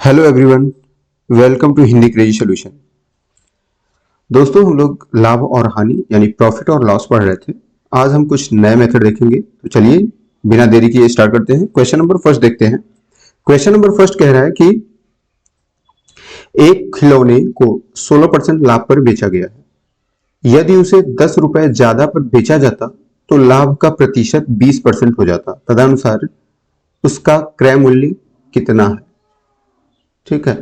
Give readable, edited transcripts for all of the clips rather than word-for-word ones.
Hello everyone, welcome to Hindi crazy solution. दोस्तों, हम लोग लाभ और हानि यानी प्रॉफिट और लॉस पढ़ रहे थे। आज हम कुछ नए मेथड देखेंगे, तो चलिए बिना देरी किए स्टार्ट करते हैं। क्वेश्चन नंबर फर्स्ट देखते हैं। क्वेश्चन नंबर फर्स्ट कह रहा है कि एक खिलौने को 16% लाभ पर बेचा गया है। यदि उसे 10 रुपए ज्यादा पर बेचा जाता तो लाभ का प्रतिशत 20% हो जाता। तदनुसार उसका क्रय मूल्य कितना है? ठीक है,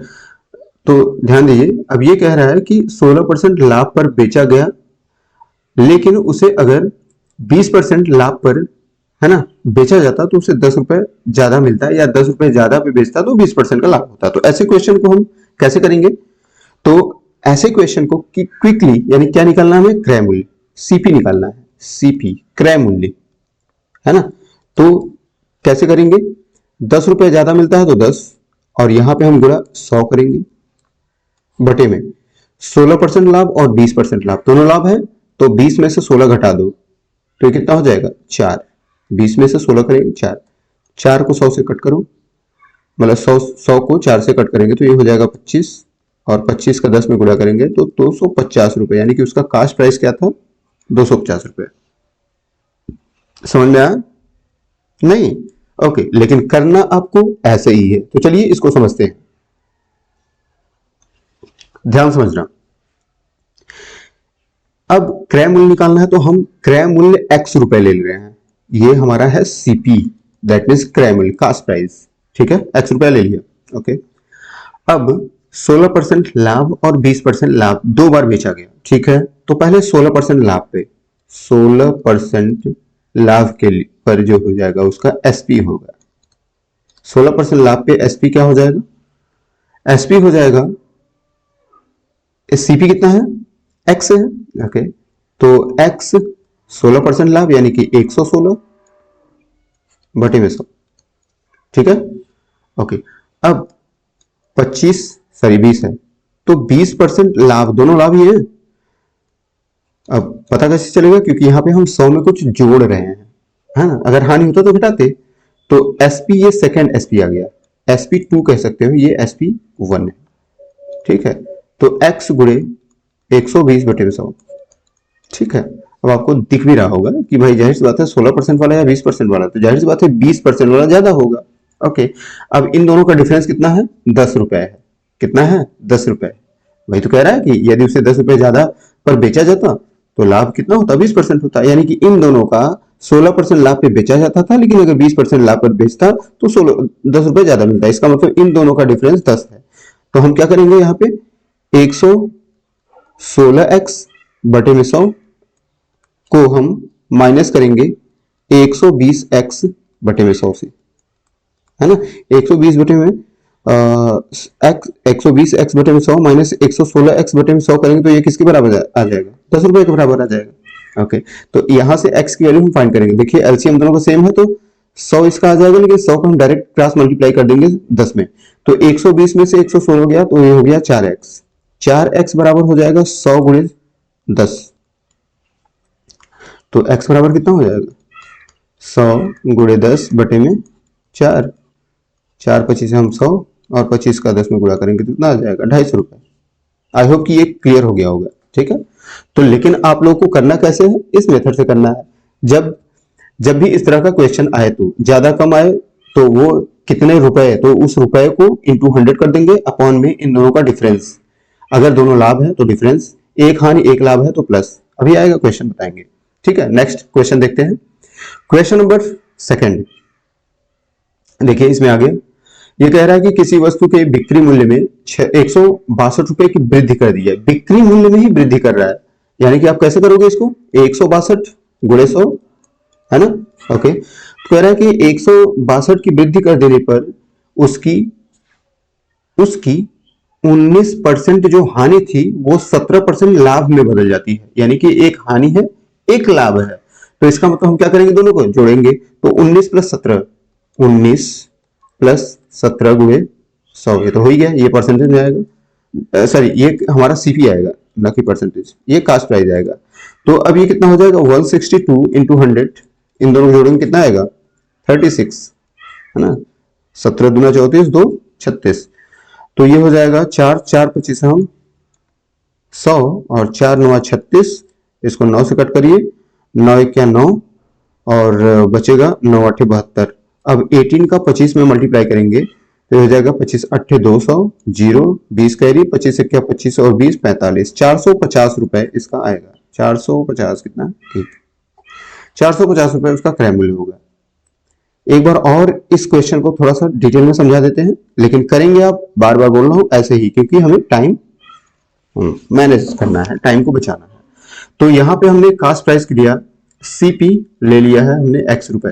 तो ध्यान दीजिए। अब ये कह रहा है कि 16% लाभ पर बेचा गया, लेकिन उसे अगर 20% लाभ पर, है ना, बेचा जाता तो उसे 10 रुपए ज्यादा मिलता है, या 10 रुपए ज्यादा पे बेचता तो 20% का लाभ होता। तो ऐसे क्वेश्चन को हम कैसे करेंगे? तो ऐसे क्वेश्चन को क्विकली यानी क्या निकालना है? हमें क्रय मूल्य, सीपी निकालना है। सीपी क्रय मूल्य, है ना। तो कैसे करेंगे? 10 रुपए ज्यादा मिलता है तो 10, और यहां पे हम गुणा 100 करेंगे बटे में 16% लाभ और 20% लाभ, दोनों लाभ है, तो 20 में से 16 घटा दो तो ये कितना हो जाएगा? 4। 20 में से 16 करेंगे 4, 4 को 100 से कट करो, मतलब 100 को 4 से कट करेंगे तो ये हो जाएगा 25, और 25 का 10 में गुणा करेंगे तो 250 रुपए, यानी कि उसका कास्ट प्राइस क्या था? 250 रुपए। समझ में आया? नहीं? ओके, लेकिन करना आपको ऐसे ही है। तो चलिए इसको समझते हैं, ध्यान समझना। अब क्रय मूल्य निकालना है, तो हम क्रय मूल्य x रुपए ले रहे हैं। ये हमारा है सीपी, दैट मीन्स क्रय मूल्य, कास्ट प्राइस। ठीक है, x रुपया ले लिया। ओके, अब 16% लाभ और 20% लाभ दो बार बेचा गया। ठीक है, तो पहले 16% लाभ पे, 16% लाभ के लिए पर जो हो जाएगा उसका एसपी होगा। 16% लाभ पे एसपी क्या हो जाएगा? एसपी हो जाएगा, सीपी कितना है? एक्स है। ओके, तो एक्स 16% लाभ यानी कि 116 बटे में 100। ठीक है, ओके। अब 20 है, तो 20% लाभ, दोनों लाभ ही है। अब पता कैसे चलेगा? क्योंकि यहां पे हम 100 में कुछ जोड़ रहे हैं, है ना। अगर हानि होता तो घटाते। तो एसपी, ये सेकंड एसपी आ गया, एसपी 2 कह सकते हो, ये एसपी 1 है। ठीक है, तो x गुणे 120 बटे में 100। ठीक है, अब आपको दिख भी रहा होगा कि भाई जाहिर सी बात है 16% वाला या 20% वाला, तो जाहिर सी बात है 20% वाला ज्यादा होगा। ओके, अब इन दोनों का डिफरेंस कितना है? 10 रुपए है। कितना है? 10 रुपए। वही तो कह रहा है कि यदि उसे 10 रुपए ज्यादा पर बेचा जाता तो लाभ कितना होता? 20% होता। यानी कि इन दोनों का 16% लाभ पे बेचा जाता था, लेकिन अगर 20% लाभ पर बेचता तो 10 रुपए ज्यादा मिलता। इसका मतलब इन दोनों का डिफरेंस 10 है। तो हम क्या करेंगे यहाँ पे? 116x बटे में 100 को हम माइनस करेंगे 120x बटे में 100 से, है ना। 120 बटे में एक्स 120x बटे में 100 माइनस 116x बटे में 100 करेंगे तो ये किसके बराबर आ जाएगा? 10 रुपए के बराबर आ जाएगा। ओके, तो यहां से x की वैल्यू हम फाइंड करेंगे। देखिए एलसीएम दोनों का सेम है, तो 100 इसका आ जाएगा, लेकिन 100 को हम डायरेक्ट क्रॉस मल्टीप्लाई कर देंगे 10 में। तो 120 में से 116 गया तो ये हो गया 4x। 4x बराबर हो जाएगा 100 गुणे 10। तो x बराबर कितना हो जाएगा? 100 गुणे 10 बटे में 4। 4 25 हम 100, और 25 का 10 में गुणा करेंगे तो कितना आ जाएगा? 250 रुपए। आई होप कि ये क्लियर हो गया होगा। ठीक है, तो लेकिन आप लोगों को करना कैसे है? इस मेथड से करना है। जब जब भी इस तरह का क्वेश्चन आए, तो ज्यादा कम आए तो वो कितने रुपए, तो उस रुपए को इंटू 100 कर देंगे, अपॉन में इन दोनों का डिफरेंस। अगर दोनों लाभ है तो डिफरेंस, एक हानि एक लाभ है तो प्लस। अभी आएगा क्वेश्चन, बताएंगे। ठीक है, नेक्स्ट क्वेश्चन देखते हैं। क्वेश्चन नंबर सेकंड देखिए, इसमें आगे ये कह रहा है कि किसी वस्तु के बिक्री मूल्य में 162 रुपए की वृद्धि कर दी है। बिक्री मूल्य में ही वृद्धि कर रहा है, यानी कि आप कैसे करोगे इसको? 162 गुणे 100, है ना। ओके, तो कह रहा है कि 162 की वृद्धि कर देने पर उसकी उसकी 19% जो हानि थी वो 17% लाभ में बदल जाती है। यानी कि एक हानि है, एक लाभ है, तो इसका मतलब हम क्या करेंगे? दोनों को जोड़ेंगे, तो 19 प्लस 17, 19 प्लस 17 गुणे 100, ये तो हो ही गया। ये परसेंटेज में आएगा, सॉरी ये हमारा सीपी आएगा, ना कि परसेंटेज, ये कास्ट प्राइस आएगा। तो अब ये कितना हो जाएगा? 162 इंटू 100, इन दोनों जोड़ेंगे कितना आएगा? 36, है ना। 17 दूना 34, 2 36। तो ये हो जाएगा 4, 4 25 हम 100 और 4 9 36, इसको 9 से कट करिए, 9 1 9 और बचेगा 9 8 72। अब 18 का 25 में मल्टीप्लाई करेंगे तो हो जाएगा 25 8 200, 0 20 कैरी, 25 1 25 और 20 45, 450 रुपए इसका आएगा। 450 कितना, ठीक, 450 रुपए उसका क्रय मूल्य होगा। एक बार और इस क्वेश्चन को थोड़ा सा डिटेल में समझा देते हैं, लेकिन करेंगे आप, बार बार बोल रहा हूं ऐसे ही, क्योंकि हमें टाइम मैनेज करना है, टाइम को बचाना है। तो यहां पे हमने कास्ट प्राइस लिया, सीपी ले लिया है हमने x रुपए,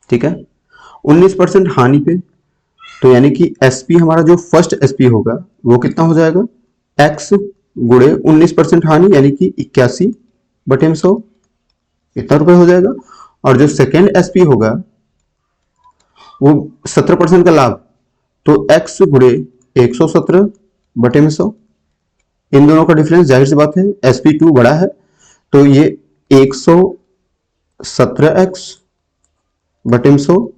ठीक है, 19% हानि पे, तो यानी कि एसपी हमारा जो फर्स्ट एसपी होगा वो कितना हो जाएगा, x गुणे 19% हानि यानी कि 81/100, इतना रुपए हो जाएगा। और जो सेकेंड एसपी होगा वो 17% का लाभ, तो x गुणे 117/100, इन दोनों का डिफरेंस जाहिर सी बात है sp2 बड़ा है, तो ये 117x/100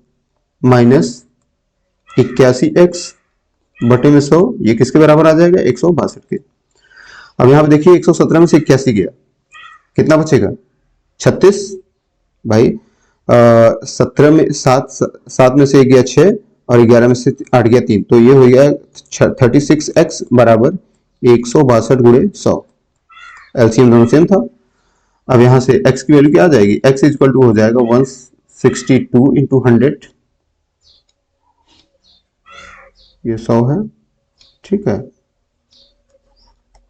माइनस 81x/100, ये किसके बराबर आ जाएगा, 162 के। अब यहां पे देखिए 117 में से 81 गया, कितना बचेगा, 36 भाई, 17 में 7 में से 1 गया 6 और 11 में से 8 गया 3, तो ये हो गया 36x बराबर 162 गुणे 100, एलसीएम दोनों सेम था। अब यहां से x की वैल्यू क्या आ जाएगी, x इक्वल टू हो जाएगा 162 इंटू 100, ये 100 है, ठीक है,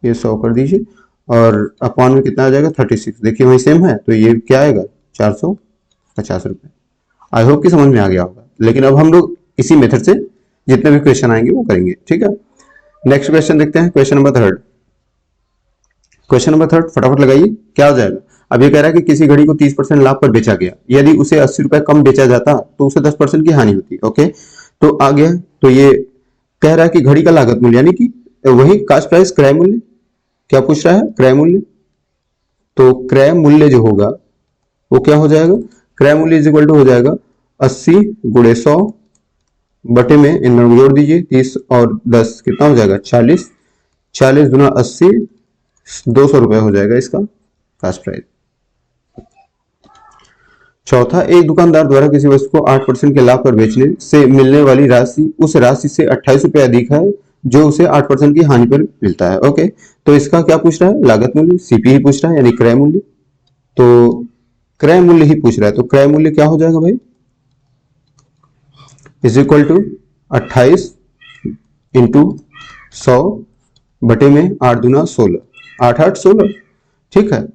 ये 100 कर दीजिए और अपॉन में कितना आ जाएगा 36, देखिए वही सेम है, तो ये क्या आएगा 450 रुपए। आई होप कि समझ में आ गया होगा, लेकिन अब हम लोग इसी मेथड से जितने भी क्वेश्चन आएंगे वो करेंगे, ठीक है। नेक्स्ट क्वेश्चन देखते हैं, question number third. Question number third फटाफट लगाइए, क्या हो जाएगा। अब ये कह रहा है कि किसी घड़ी को 30% लाभ पर बेचा गया, यदि उसे 80 रुपए कम बेचा जाता तो उसे 10% की हानि होती। ओके, तो आ गया, तो ये कह रहा है कि घड़ी का लागत मूल्य यानी कि वही कास्ट प्राइस क्रय मूल्य, क्या पूछ रहा है, क्रय मूल्य। तो क्रय मूल्य जो होगा वो क्या हो जाएगा, क्रय मूल्य इज इक्वल टू हो जाएगा 80 गुणे 100 बटे में इन दोनों जोड़ दीजिए, 30 और 10 कितना हो जाएगा 40, 40 गुना 80 200 रुपए हो जाएगा इसका कास्ट प्राइस। चौथा, एक दुकानदार द्वारा किसी वस्तु को 8% के लाभ पर बेचने से मिलने वाली राशि उस राशि से 28 रुपए अधिक है जो उसे 8% की हानि पर मिलता है। ओके, तो इसका क्या पूछ रहा है, लागत मूल्य, सीपी ही पूछ रहा है यानी क्रय मूल्य, तो क्रय मूल्य ही पूछ रहा है, तो क्रय मूल्य क्या हो जाएगा भाई, इज इक्वल टू 28 इंटू 100 बटे में 8 दूना 16, 8 8 16, ठीक है,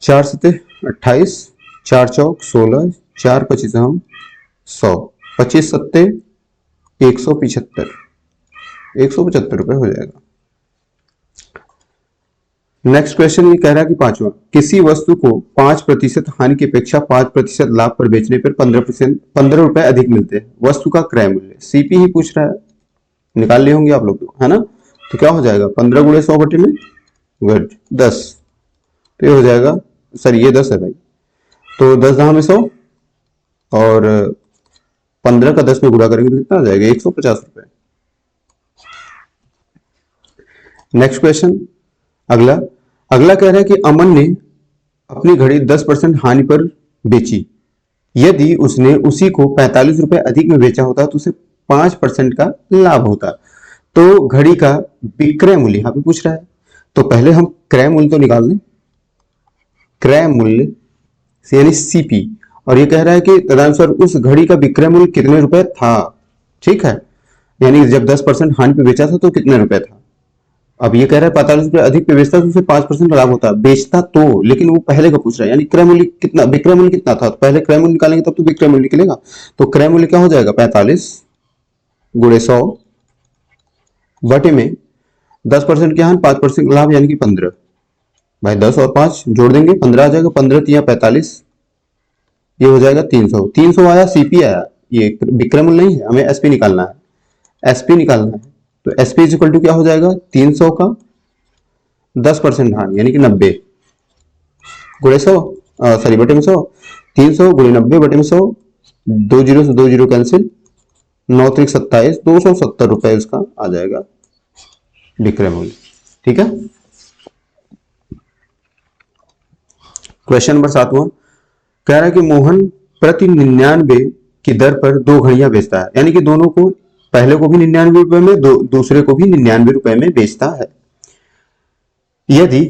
4 सते 28, 4 चौक 16, 4 25 हम 100, 25 सत्ते 175, 175 रुपए हो जाएगा। नेक्स्ट क्वेश्चन ये कह रहा है कि पांचवा, किसी वस्तु को 5% हानि की अपेक्षा 5% लाभ पर बेचने पर 15 रुपए अधिक मिलते हैं, वस्तु का क्रय मूल्य, सीपी ही पूछ रहा है, निकाल लिए होंगे आप लोग तो, है ना। तो क्या हो जाएगा 15 गुणे 100 बटे में गुड 10, तो ये हो जाएगा, सर ये 10 है भाई, तो 10 दहा में 100 और 15 का 10 में गुणा करेंगे तो कितना आ जाएगा 150 रुपए। नेक्स्ट क्वेश्चन अगला कह रहा है कि अमन ने अपनी घड़ी 10% हानि पर बेची, यदि उसने उसी को 45 रुपए अधिक में बेचा होता तो उसे 5% का लाभ होता। तो घड़ी का विक्रय मूल्य यहां पे पूछ रहा है, तो पहले हम क्रय मूल्य तो निकाल लें, क्रय मूल्य यानी सीपी, और ये कह रहा है कि तदनुसार उस घड़ी का विक्रय मूल्य कितने रुपए था, ठीक है, यानी जब 10% हानि पे बेचा था तो कितने रुपए था। अब ये कह रहा है 45 रुपए अधिक पे बेचता तो उसे 5% लाभ होता, बेचता तो, लेकिन वो पहले का पूछ रहा है, यानी क्रय मूल्य कितना, विक्रय मूल्य कितना था, तो पहले क्रय मूल्य निकालेंगे तब तो विक्रय मूल्य निकलेगा। तो क्रय मूल्य क्या हो जाएगा 45 गुणे 100 बटे में 10% क्या है 5% लाभ यानी कि 15, भाई 10 और 5 जोड़ देंगे 15 आ जाएगा, 15 तिया 45, ये हो जाएगा 300, 300 आया, सीपी आया, ये विक्रय मूल्य नहीं है, हमें एसपी निकालना है, एसपी निकालना है। तो एसपी इज इक्वल टू क्या हो जाएगा 300 का 10% हानि यानी कि 90 गुणे 100, सॉरी बटे में 100, 300 गुणे 90 बटे में 100, 2 जीरो से 2 जीरो कैंसिल, 9 त्रिक 27, 270 रुपए इसका आ जाएगा विक्रय मूल्य। ठीक है। क्वेश्चन नंबर 7वां कह रहा है कि मोहन प्रति 99 की दर पर 2 घड़ियां बेचता है, यानी कि दोनों को, पहले को भी 99 रुपए में, दूसरे को भी 99 रुपए में बेचता है। यदि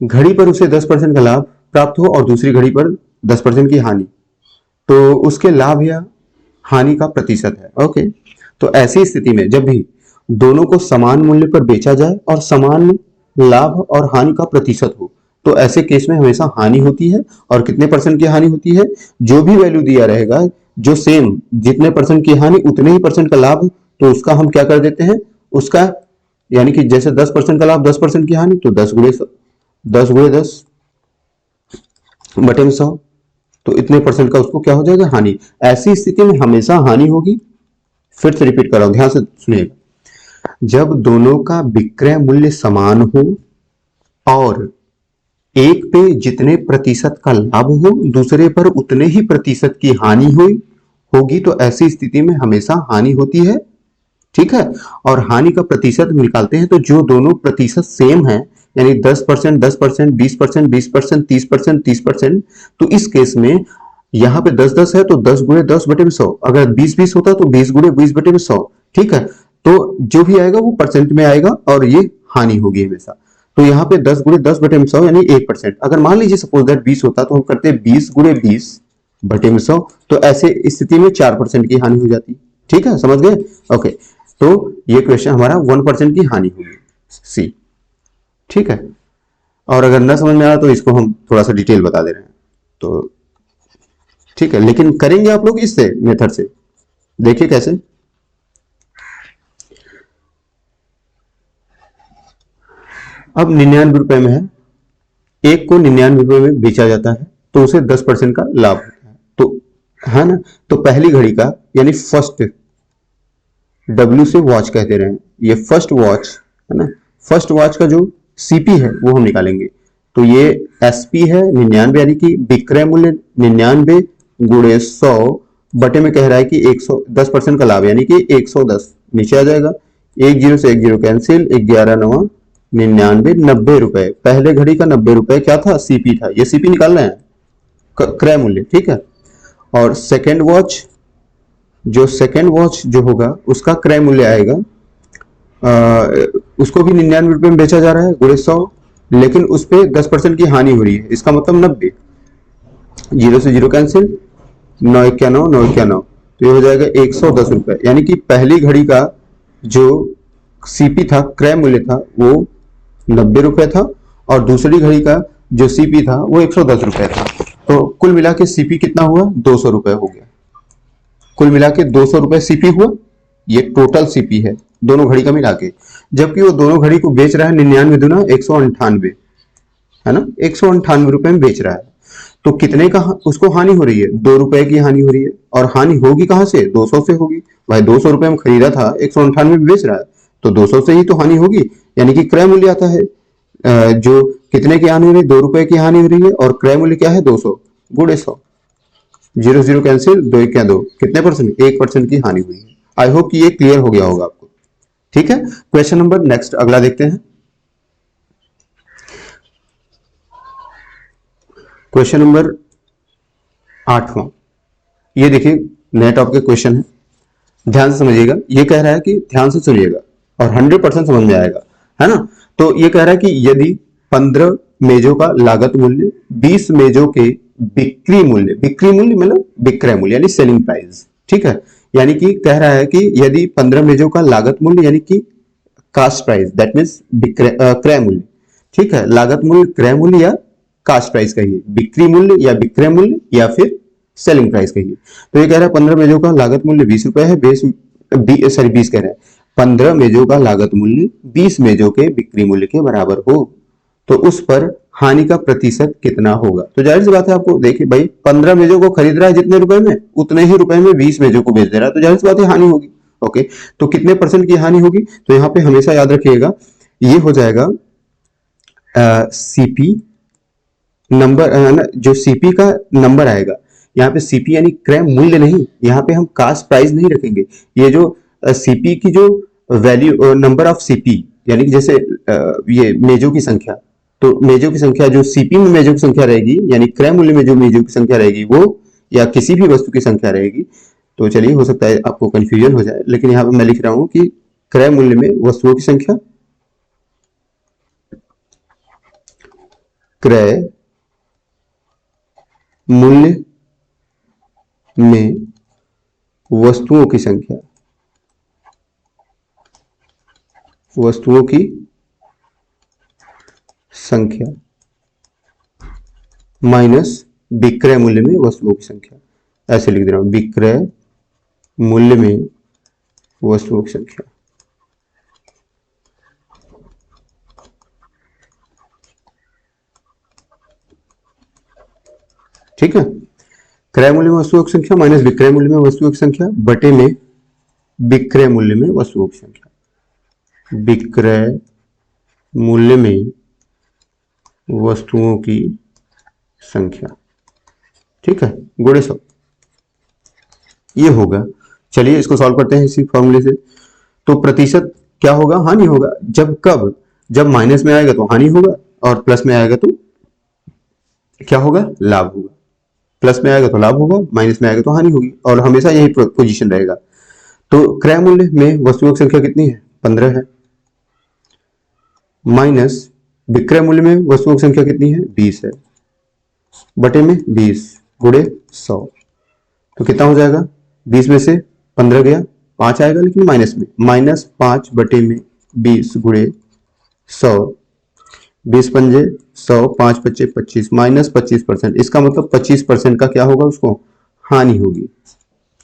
घड़ी पर उसे 10% का लाभ प्राप्त हो और दूसरी घड़ी पर 10% की हानि, तो उसके लाभ या हानि का प्रतिशत है। ओके, तो ऐसी स्थिति में जब भी दोनों को समान मूल्य पर बेचा जाए और समान लाभ और हानि का प्रतिशत हो, तो ऐसे केस में हमेशा हानि होती है। और कितने परसेंट की हानि होती है? जो भी वैल्यू दिया रहेगा, जो सेम, जितने परसेंट की हानि उतने ही परसेंट का लाभ, तो उसका हम क्या कर देते हैं, उसका, यानी कि जैसे 10% का लाभ 10% की हानि, तो 10 गुणे 10 बटे में 100, तो इतने परसेंट का उसको क्या हो जाएगा, हानि। ऐसी स्थिति में हमेशा हानि होगी। फिर से रिपीट कर रहा हूं, ध्यान से सुनिएगा। जब दोनों का विक्रय मूल्य समान हो और एक पे जितने प्रतिशत का लाभ हो, दूसरे पर उतने ही प्रतिशत की हानि होगी, तो ऐसी स्थिति में हमेशा हानि होती है। ठीक है। और हानि का प्रतिशत निकालते हैं, तो जो दोनों प्रतिशत सेम है, यानी 10%, 10%, 20%, 20%, 30%, 30%, तो इस केस में यहां पे 10-10 है, तो 10 गुणे 10 बटे में 100। अगर 20-20 होता तो 20 गुणे 20 बटे में 100। ठीक है। तो जो भी आएगा वो परसेंट में आएगा और ये हानि होगी हमेशा। तो यहाँ पे 10 गुणे 10 बटे में 100 यानी 1%। अगर मान लीजिए सपोज दैट 20 होता तो हम करते 20 गुणे 20 बटे में 100, तो ऐसे स्थिति में 4% की हानि हो जाती। ठीक है, समझ गए? ओके, तो ये क्वेश्चन हमारा 1% की हानि होगी, सी। ठीक है। और अगर ना समझ में आया तो इसको हम थोड़ा सा डिटेल बता दे रहे हैं, तो ठीक है, लेकिन करेंगे आप लोग इससे मेथड से, देखिए कैसे। अब 99 रुपए में है, एक को 99 रुपए में बेचा जाता है, तो उसे 10% का लाभ होता है, तो है ना। तो पहली घड़ी का, यानी फर्स्ट, W से वॉच कहते रहे, ये फर्स्ट वॉच है ना, फर्स्ट वॉच का जो सीपी है वो हम निकालेंगे। तो ये एसपी है 99, यानी कि विक्रय मूल्य 99 गुणे 100 बटे में कह रहा है कि 110% का लाभ, यानी कि 110 नीचे आ जाएगा। 10 से 10 कैंसिल, 11 9 99, 90 रुपए। पहले घड़ी का 90 रुपए क्या था, सीपी था, ये सीपी निकालना है, क्रय मूल्य। ठीक है। और सेकेंड वॉच, जो सेकेंड वॉच जो होगा उसका क्रय मूल्य आएगा, उसको भी 99 रुपए में बेचा जा रहा है गुणे 100, लेकिन उस पर 10% की हानि हो रही है, इसका मतलब 90। 0 से 0 कैंसिल, 9 91 9 91, तो ये हो जाएगा 110 रुपए। यानी कि पहली घड़ी का जो सीपी था, क्रय मूल्य था, वो 90 रुपए था, और दूसरी घड़ी का जो सीपी था वो 110 रुपए था। तो कुल मिला के सीपी कितना हुआ, 200 रुपए हो गया। कुल मिला के 200 रुपए सीपी हुआ, ये टोटल सीपी है दोनों घड़ी का मिला के। जबकि वो दोनों घड़ी को बेच रहा है 99 दुना 198, है ना, 198 रुपए में बेच रहा है। तो कितने का उसको हानि हो रही है, 2 रुपए की हानि हो रही है। और हानि होगी कहां से, 200 से होगी। भाई 200 रुपए में खरीदा था, 198 में बेच रहा है, तो 200 से ही तो हानि होगी। यानी कि क्रय मूल्य आता है, जो कितने की हानि हो रही है, 2 रुपए की हानि हो रही है, और क्रय मूल्य क्या है, 200 गुणे 100। 0 0 कैंसिल, 2 1 2, कितने परसेंट, 1% की हानि हुई है। आई होप कि ये क्लियर हो गया होगा आपको। ठीक है। क्वेश्चन नंबर नेक्स्ट अगला देखते हैं। क्वेश्चन नंबर 8वां, ये देखिए नए टॉपिक के क्वेश्चन है, ध्यान से समझिएगा। ये कह रहा है कि ध्यान से सुनिएगा और 100% समझ में आएगा, है ना। तो ये कह रहा है कि यदि 15 मेजों का लागत मूल्य 20 मेजों के बिक्री मूल्य मतलब विक्रय मूल्य यानी सेलिंग प्राइस, ठीक है, यानी कि कह रहा है कि यदि 15 मेजों का लागत मूल्य यानी कि कास्ट प्राइस, दैट मीन्स क्रय मूल्य, ठीक है, लागत मूल्य, क्रय मूल्य या कास्ट प्राइस कहिए, बिक्री मूल्य या विक्रय मूल्य या फिर सेलिंग प्राइस कहिए। तो ये कह रहा है 15 मेजों का लागत मूल्य 20 रुपए है, 20 कह रहा है, 15 मेजों का लागत मूल्य 20 मेजों के बिक्री मूल्य के बराबर हो, तो उस पर हानि का प्रतिशत कितना होगा। तो जाहिर सी बात है, आपको देखिए भाई 15 मेजों को खरीद रहा है जितने रुपए में, उतने ही रुपए में 20 मेजों को बेच दे रहा है, तो जाहिर सी बात है हानि होगी। ओके, तो कितने परसेंट की हानि होगी, तो यहाँ पे हमेशा याद रखिएगा, ये हो जाएगा सीपी नंबर, जो सीपी का नंबर आएगा, यहाँ पे सीपी यानी क्रय मूल्य नहीं, यहाँ पे हम कास्ट प्राइस नहीं रखेंगे। ये जो सीपी की जो वैल्यू नंबर ऑफ सीपी यानी कि जैसे ये मेजों की संख्या, तो मेजों की संख्या जो सीपी में मेजों की संख्या रहेगी यानी क्रय मूल्य में जो मेजों की संख्या रहेगी वो, या किसी भी वस्तु की संख्या रहेगी। तो चलिए, हो सकता है आपको कंफ्यूजन हो जाए, लेकिन यहाँ पे मैं लिख रहा हूं कि क्रय मूल्य में वस्तुओं की संख्या, क्रय मूल्य में वस्तुओं की संख्या, वस्तुओं की संख्या माइनस विक्रय मूल्य में वस्तुओं की संख्या, ऐसे लिख दे रहा हूं, विक्रय मूल्य में वस्तुओं की संख्या। ठीक है, क्रय मूल्य में वस्तुओं की संख्या माइनस विक्रय मूल्य में वस्तुओं की संख्या बटे में विक्रय मूल्य में वस्तुओं की संख्या, विक्रय मूल्य में वस्तुओं की संख्या। ठीक है, गुणे 100 ये होगा। चलिए इसको सॉल्व करते हैं इसी फॉर्मूले से। तो प्रतिशत क्या होगा, हानि होगा। जब कब, जब माइनस में आएगा तो हानि होगा और प्लस में आएगा तो क्या होगा, लाभ होगा। प्लस में आएगा तो लाभ होगा, माइनस में आएगा तो हानि होगी, और हमेशा यही पोजीशन रहेगा। तो क्रय मूल्य में वस्तुओं की संख्या कितनी है, 15 है, माइनस विक्रय मूल्य में वस्तुओं की संख्या कितनी है, 20 है, बटे में 20 गुणे 100। तो कितना हो जाएगा, 20 में से 15 गया, 5 आएगा लेकिन माइनस में, माइनस 5 बटे में 20 गुणे 100, 20 पंजे 100, 5 पच्चे 25, माइनस 25%। इसका मतलब 25% का क्या होगा, उसको हानि होगी।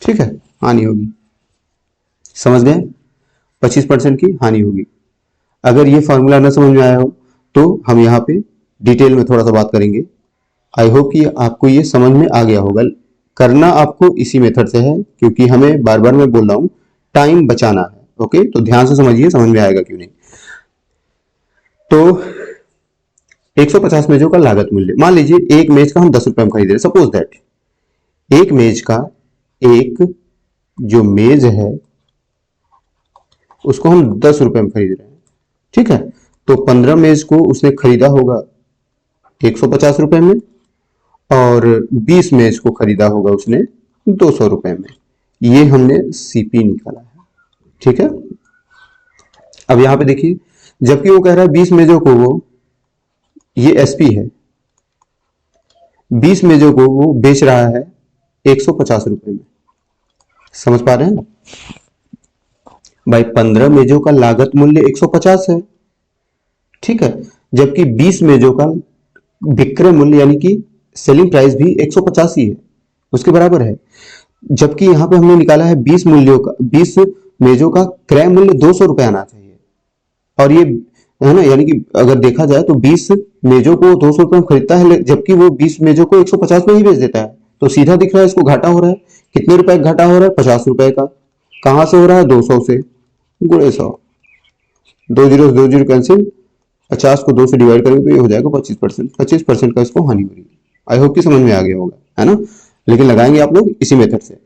ठीक है, हानि होगी, समझ गए, 25% की हानि होगी। अगर ये फॉर्मूला ना समझ में आया हो तो हम यहाँ पे डिटेल में थोड़ा सा बात करेंगे। आई होप कि आपको ये समझ में आ गया होगा। करना आपको इसी मेथड से है, क्योंकि हमें बार बार मैं बोल रहा हूं टाइम बचाना है। ओके, तो ध्यान से समझिए, समझ में आएगा क्यों नहीं। तो 150 मेजों का लागत मूल्य, मान लीजिए एक मेज का हम 10 रुपए में खरीद रहे हैं। सपोज दैट एक मेज का, एक जो मेज है उसको हम 10 रुपए में खरीद रहे हैं। ठीक है, तो 15 मेज को उसने खरीदा होगा 150 रुपए में, और 20 मेज को खरीदा होगा उसने 200 रुपए में। ये हमने सीपी निकाला है। ठीक है, अब यहां पे देखिए, जबकि वो कह रहा है 20 मेजों को वो, ये एसपी है, 20 मेजों को वो बेच रहा है 150 रुपए में। समझ पा रहे हैं भाई, 15 मेजों का लागत मूल्य 150 है। ठीक है, जबकि 20 मेजों का विक्रय मूल्य यानी कि सेलिंग प्राइस भी 150 ही है, उसके बराबर है। जबकि यहां पे हमने निकाला है 20 मूल्यों का, 20 मेजों का क्रय मूल्य 200 रुपए आना चाहिए। और ये है ना, यानी कि अगर देखा जाए तो 20 मेजों को 200 रुपए में खरीदता है, जबकि वो 20 मेजों को 150 में ही बेच देता है। तो सीधा दिख रहा है इसको घाटा हो रहा है। कितने रुपए का घाटा हो रहा है, 50 रुपए का। कहां से हो रहा है, 200 से, गुणे 100, 2 जीरो कैंसिल, 50 को 2 से डिवाइड करेंगे तो ये हो जाएगा 25%। 25% का इसको हानि हो रही है। आई होप कि समझ में आ गया होगा, है ना। लेकिन लगाएंगे आप लोग इसी मेथड से।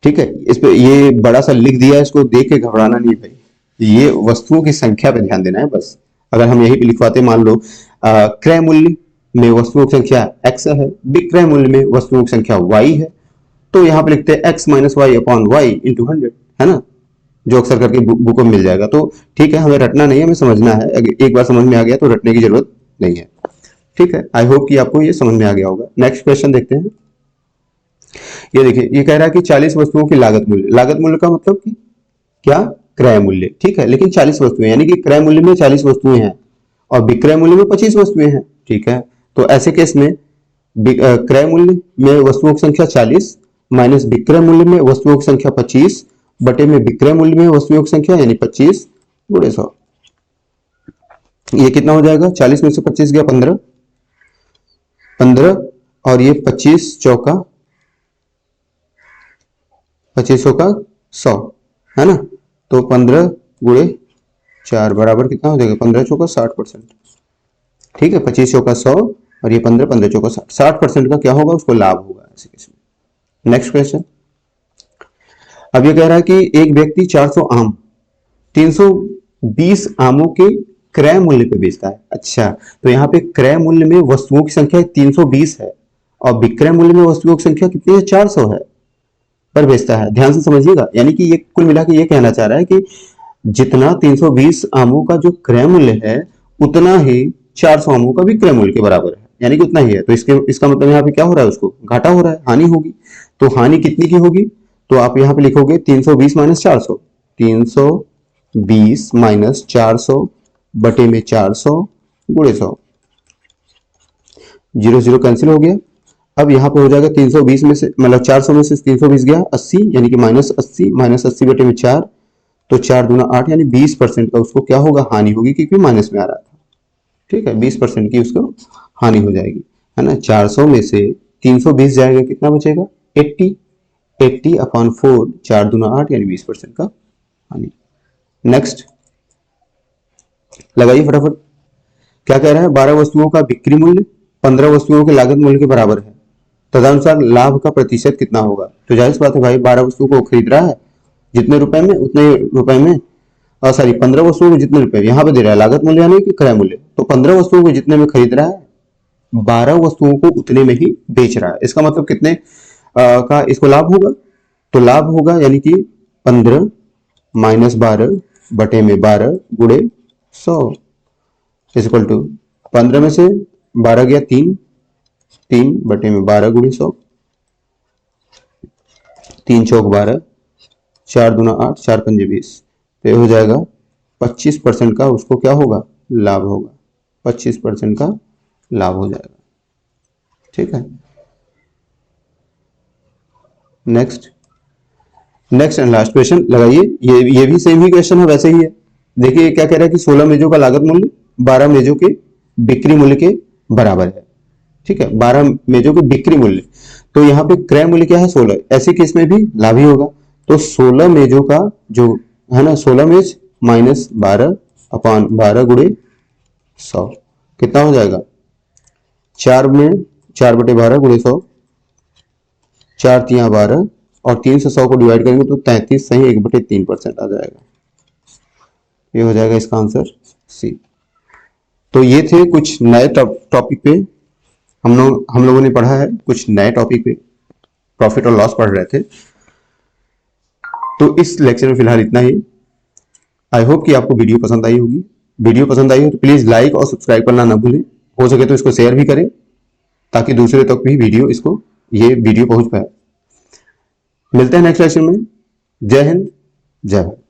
ठीक है, इस पे ये बड़ा सा लिख दिया है, इसको देख के घबराना नहीं भाई, ये वस्तुओं की संख्या पे ध्यान देना है बस। अगर हम यही पे लिखवाते, मान लो क्रय मूल्य में वस्तुओं की संख्या x है, विक्रय मूल्य में वस्तुओं की संख्या y है, तो यहाँ पे लिखते हैं x minus y upon y into 100, है ना, जो अक्सर करके बुक में मिल जाएगा। तो ठीक है, हमें रटना नहीं है, हमें समझना है। एक बार समझ में आ गया तो रटने की जरूरत नहीं है। ठीक है, आई होप कि आपको ये समझ में आ गया होगा। नेक्स्ट क्वेश्चन देखते हैं। ये देखिए, ये कह रहा है कि 40 वस्तुओं की लागत मूल्य। लागत मूल्य का मतलब कि क्या, क्रय मूल्य। ठीक है, लेकिन 40 वस्तुएं, यानी कि क्रय मूल्य में 40 वस्तुएं हैं और विक्रय मूल्य में 25 वस्तुएं हैं। ठीक है, तो ऐसे केस में क्रय मूल्य में वस्तुओं की संख्या 40 माइनस विक्रय मूल्य में वस्तुओं की संख्या 25 बटे में विक्रय मूल्य में वस्तुओं की संख्या यानी 25 गुणे 100। ये कितना हो जाएगा, 40 में से 25 गया 15, 15 और ये 25 चौका 25 का 100, है ना। तो 15 गुणे 4 बराबर कितना हो जाएगा, 15 चौका 60%। ठीक है, 25 चौका 100 और ये 15, 15 चौका 60, 60% का क्या होगा, उसको लाभ होगा। ऐसे केस में। नेक्स्ट क्वेश्चन, अब ये कह रहा है कि एक व्यक्ति 400 आम 320 आमों के क्रय मूल्य पे बेचता है। अच्छा, तो यहाँ पे क्रय मूल्य में वस्तुओं की संख्या 320 है और विक्रय मूल्य में वस्तुओं की संख्या कितनी है, 400 है, पर बेचता है। ध्यान से समझिएगा, यानी कि ये कुल मिला के ये कहना चाह रहा है कि जितना 320 आमों का जो क्रय मूल्य है उतना ही 400 आमों का विक्रय मूल्य के बराबर है, यानी कि उतना ही है। तो इसका मतलब यहाँ पे क्या हो रहा है, उसको घाटा हो रहा है, हानि होगी। तो हानि कितनी की होगी, तो आप यहाँ पे लिखोगे 320 माइनस 400, 320 माइनस 400 बटे में 400 गुणे 100, 0 0 कैंसिल हो गया। अब यहाँ पे हो जाएगा 320 में से मतलब 400 में से 320 गया 80, यानी कि माइनस 80 बटे में 4, तो 4 दूना 8, यानी 20% का उसको क्या होगा, हानि होगी, क्योंकि माइनस में आ रहा था। ठीक है, 20% की उसको हानि हो जाएगी, है ना। 400 में से 320 जाएगा, कितना बचेगा, 80, 80 अपॉन 4, 4 दूना 8, यानी 20% का हानि। नेक्स्ट लगाइए फटाफट, क्या कह रहा है, 12 वस्तुओं का बिक्री मूल्य 15 वस्तुओं के लागत मूल्य के बराबर है, तदनुसार लाभ का प्रतिशत कितना होगा। तो जाहिर सी बात है भाई, 12 वस्तुओं को खरीद रहा है, जितने रुपए में उतने रुपए में, और सॉरी 15 वस्तुओं को जितने रुपए यहाँ पे दे रहा है लागत मूल्य यानी कि क्रय मूल्य, तो 15 वस्तुओं को जितने में खरीद रहा है 12 वस्तुओं को उतने में ही बेच रहा है। इसका मतलब कितने का इसको लाभ होगा, तो लाभ होगा यानी कि 15 माइनस 12 बटे में 12 गुणे 100 इक्वल टू 15 में से 12 गया 3, 3 बटे में 12 गुणे 100, 3 चौक 12, 4 दूना 8, 4 पंजे 20, तो हो जाएगा 25% का उसको क्या होगा, लाभ होगा, 25% का लाभ हो जाएगा। ठीक है, नेक्स्ट एंड लास्ट क्वेश्चन लगाइए, ये भी सेम ही क्वेश्चन है, वैसे ही है। देखिए क्या कह रहा है कि 16 मेजों का लागत मूल्य 12 मेजों के बिक्री मूल्य के बराबर है। ठीक है, 12 मेजों के बिक्री मूल्य, तो यहाँ पे क्रय मूल्य क्या है, 16, ऐसे केस में भी लाभ ही होगा। तो 16 मेजों का जो है ना, 16 मेज माइनस 12 अपॉन 12 गुणे 100, कितना हो जाएगा, 4 में 4 बटे 12 गुणे 100, 4 3 12, और 3 से 100 को डिवाइड करेंगे तो 33 सही 1/3% आ जाएगा। ये हो जाएगा इसका आंसर सी। तो ये थे कुछ नए टॉपिक पे हम लोगों ने पढ़ा है, कुछ नए टॉपिक पे प्रॉफिट और लॉस पढ़ रहे थे। तो इस लेक्चर में फिलहाल इतना ही। आई होप कि आपको वीडियो पसंद आई होगी। वीडियो पसंद आई हो तो प्लीज लाइक और सब्सक्राइब करना ना भूलें, हो सके तो इसको शेयर भी करें ताकि दूसरे तक भी ये वीडियो पहुंच पाए। मिलते हैं नेक्स्ट लेक्चर में। जय हिंद, जय भारत।